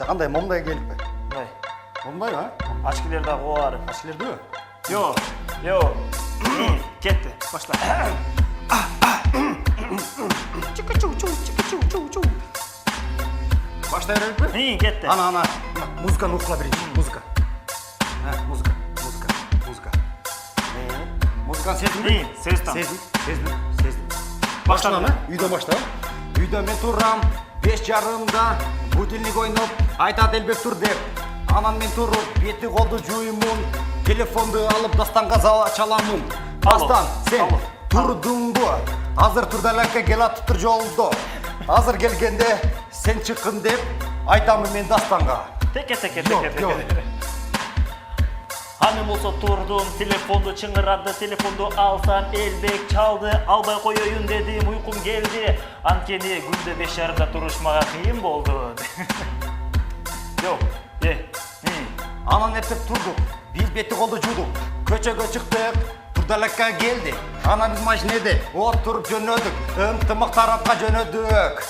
Қандай момдай келіп пе? Мындай. Момдай ма? Ашкелер дағы олар. Ашкелерді ме? Йо. Кетті. Башла. Чика-чу. Баштай беріп пе? Кетті. Ана. Музыканы оқыла берейінші. Музыка. Музыка. Музыканы сездің бе? Сездім. Башла ма? Үйден башла. Үйден мен тұрам, 5:30-да будильник ойнап, айтады Элбек тұр деп. Анан мен тұрып, беті қолды жуымын, телефонды алып Дастанға чаламын. Дастан, сен тұрдың бұ, азыр тұрдалакка келатып тұр жолды. Азыр келгенде сен шыққын деп, айтамын мен Дастанға. Теке. Ханым болса тұрдым, телефонды чыңырады, телефонды алсам, Элбек чалды, албай қойойын дедім, ұйқым келді. Анкені күнді 5:30-да тұрышмаға қиын болды. Анан ептеп тұрдық, біз беті қолды жудық, көчеге шықтық, тұрдалакка келді. Анан біз машинеде отырып жөнөдік, ынтымақ тарапқа жөнөдік.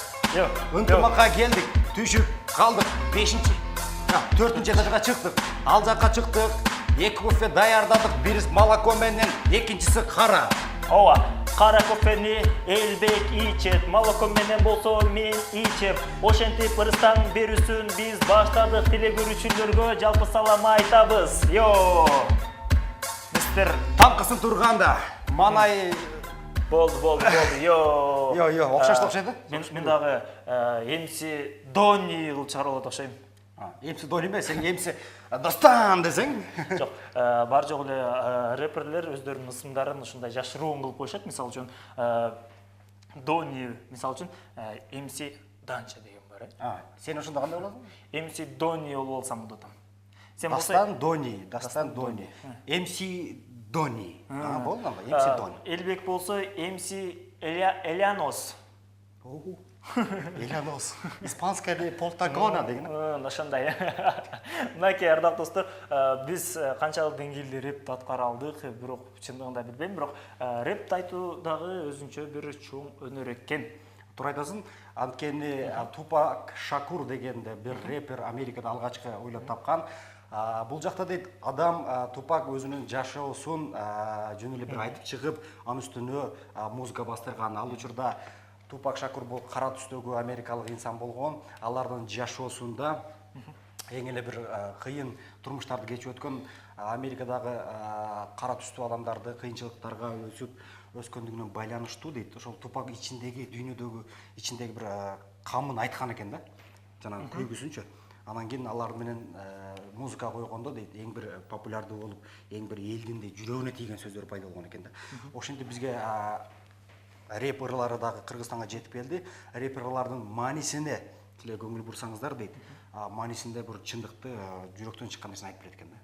Ынтымаққа келдік, түшіп қалдық, 4-ші этажға шықтық, ал жаққа шықтық, 2 кофе даярдадық, біріс молоко менен, екіншісі қара. Қара кофені Элбек ичет, молоко менен болсо мен ичеп. Ошентип ырыстан берүүсүн биз баштадык, теле көрүүчүлөргө жалпы салам айтабыз. Мистер Тамкасын турганда, манай... Болды. Окшаштык окшойду? Мен дагы MC Донни кылып чыгарып окшойм. MC Донни ме? Сен MC Дастан десең? Жок, бар жок эле рэперлер өздөрүнүн ысымдарын ушундай жашыруун кылып коюшат. Мисалы үчүн Донни, мисалы үчүн MC Данча деген бар. Сен ошондо кандай болосуң? MC Донни болсам болот. Дастан Донни. MC Донни. Болду ма? MC Донни. Элбек болсо MC Элянос. Элянос. Испанская полтагона деген. Ошондой. Мынакей ардактуу достор, биз канчалык деңгээлде рэпти аткара алдык, бирок чындыгында билбейм, бирок рэпти айтуу дагы өзүнчө бир чоң өнөр экен. Туура айтасың, анткени Тупак Шакур дегенде бир рэпер Америкада алгачкы ойлоп тапкан. Бул жакта дейт, адам Тупак өзүнүн жашоосун жөн эле бир айтып чыгып, анын үстүнө музыка бастырган. Ал учурда Тупак Шакур бул кара түстөгү америкалык инсан болгон. Алардын жашоосунда эң эле бир кыйын турмуштарды кечип өткөн, Америкадагы кара түстүү адамдарды кыйынчылыктарга өскөндүгүнөн байланыштуу дейт. Ошол Тупак ичиндеги дүйнөдөгү ичиндеги бир камын айткан экен да. Жанагы көйгүсүнчө. Анан кийин алар менен музыка койгондо дейт, эң бир популярдуу болуп, эң бир элдин жүрөгүнө тийген сөздөр пайда болгон экен да. Ошентип бизге рэперлары дагы Кыргызстанга жетип келди. Рэперлардын маанисине тиле көңүл бурсаңыздар дейт. Маанисинде бир чындыкты, жүрөктөн чыккан нерсени айтып берет экен да.